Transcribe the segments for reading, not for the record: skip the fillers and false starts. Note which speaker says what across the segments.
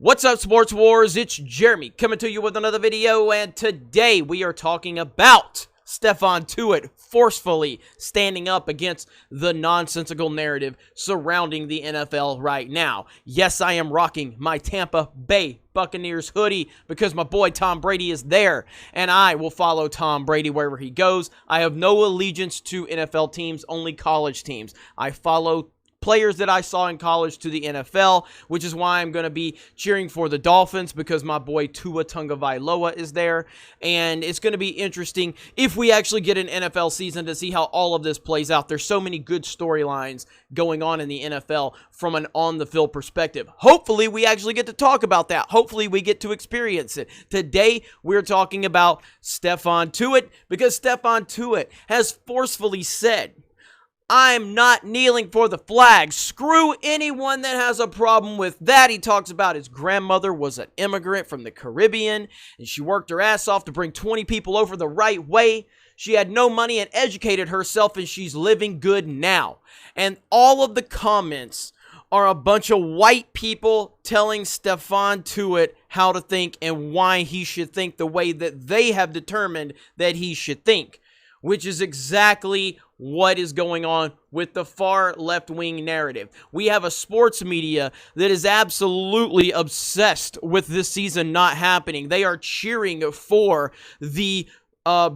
Speaker 1: What's up, Sports Wars? It's Jeremy coming to you with another video, and today we are talking about Stephon Tuitt forcefully standing up against the nonsensical narrative surrounding the NFL right now. Yes, I am rocking my Tampa Bay Buccaneers hoodie because my boy Tom Brady is there, and I will follow Tom Brady wherever he goes. I have no allegiance to NFL teams, only college teams. I follow players that I saw in college to the NFL, which is why I'm going to be cheering for the Dolphins because my boy Tua Tagovailoa is there. And it's going to be interesting if we actually get an NFL season to see how all of this plays out. There's so many good storylines going on in the NFL from an on-the-field perspective. Hopefully, we actually get to talk about that. Hopefully, we get to experience it. Today, we're talking about Stephon Tuitt because Stephon Tuitt has forcefully said, I'm not kneeling for the flag. Screw anyone that has a problem with that. He talks about his grandmother was an immigrant from the Caribbean, and she worked her ass off to bring 20 people over the right way. She had no money and educated herself, and she's living good now. And all of the comments are a bunch of white people telling Stephon Tuitt how to think and why he should think the way that they have determined that he should think, which is exactly what is going on with the far left-wing narrative. We have a sports media that is absolutely obsessed with this season not happening. They are cheering for the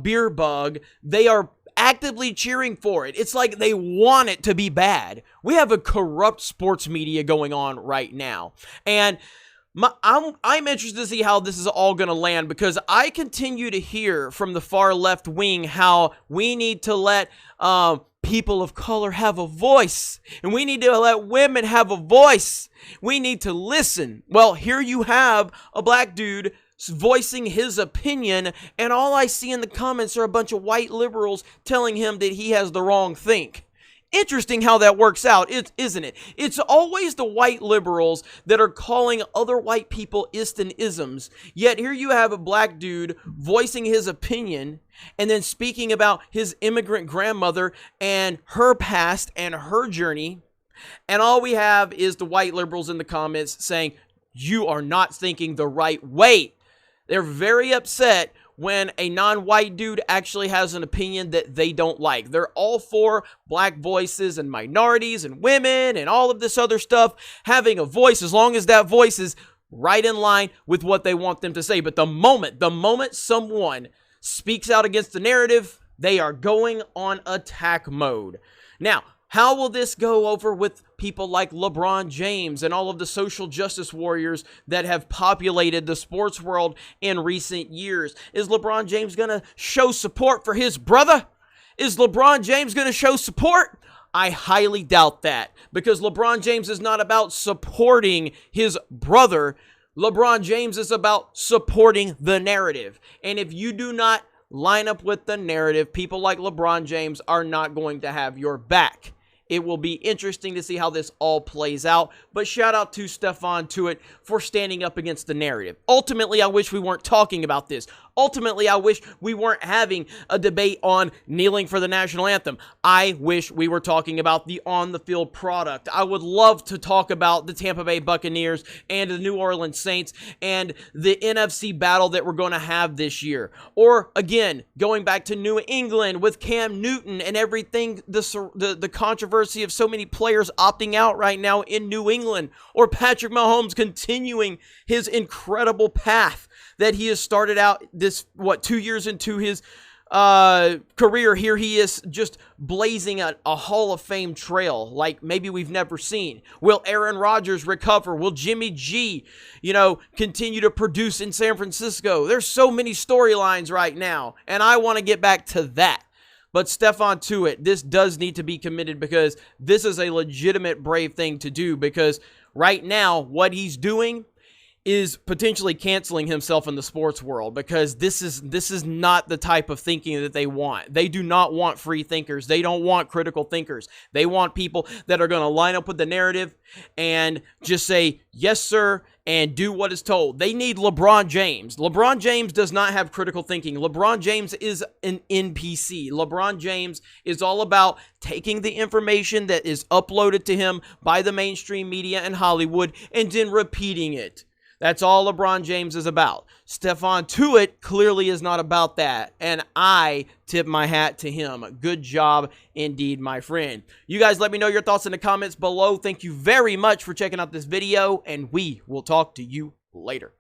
Speaker 1: beer bug. They are actively cheering for it. It's like they want it to be bad. We have a corrupt sports media going on right now. And I'm interested to see how this is all going to land because I continue to hear from the far left wing how we need to let people of color have a voice, and we need to let women have a voice. We need to listen. Well, here you have a black dude voicing his opinion, and all I see in the comments are a bunch of white liberals telling him that he has the wrong think. Interesting how that works out, isn't it? It's always the white liberals that are calling other white people isms, yet here you have a black dude voicing his opinion and then speaking about his immigrant grandmother and her past and her journey, and all we have is the white liberals in the comments saying, you are not thinking the right way. They're very upset when a non-white dude actually has an opinion that they don't like. They're all for black voices and minorities and women and all of this other stuff having a voice as long as that voice is right in line with what they want them to say. But the moment someone speaks out against the narrative, they are going on attack mode. Now, how will this go over with people like LeBron James and all of the social justice warriors that have populated the sports world in recent years? Is LeBron James going to show support for his brother? Is LeBron James going to show support? I highly doubt that because LeBron James is not about supporting his brother. LeBron James is about supporting the narrative. And if you do not line up with the narrative, people like LeBron James are not going to have your back. It will be interesting to see how this all plays out, but shout out to Stephon Tuitt for standing up against the narrative. Ultimately, I wish we weren't talking about this. Ultimately, I wish we weren't having a debate on kneeling for the national anthem. I wish we were talking about the on-the-field product. I would love to talk about the Tampa Bay Buccaneers and the New Orleans Saints and the NFC battle that we're going to have this year. Or, again, going back to New England with Cam Newton and everything, the controversy of so many players opting out right now in New England. Or Patrick Mahomes continuing his incredible path that he has started out 2 years into his career. Here he is just blazing a Hall of Fame trail like maybe we've never seen. Will Aaron Rodgers recover? Will Jimmy G, continue to produce in San Francisco? There's so many storylines right now, and I want to get back to that. But Stephon Tuitt, this does need to be committed because this is a legitimate brave thing to do because right now what he's doing is potentially canceling himself in the sports world because this is not the type of thinking that they want. They do not want free thinkers. They don't want critical thinkers. They want people that are going to line up with the narrative and just say, yes, sir, and do what is told. They need LeBron James. LeBron James does not have critical thinking. LeBron James is an NPC. LeBron James is all about taking the information that is uploaded to him by the mainstream media and Hollywood and then repeating it. That's all LeBron James is about. Stephon Tuitt clearly is not about that, and I tip my hat to him. Good job indeed, my friend. You guys let me know your thoughts in the comments below. Thank you very much for checking out this video, and we will talk to you later.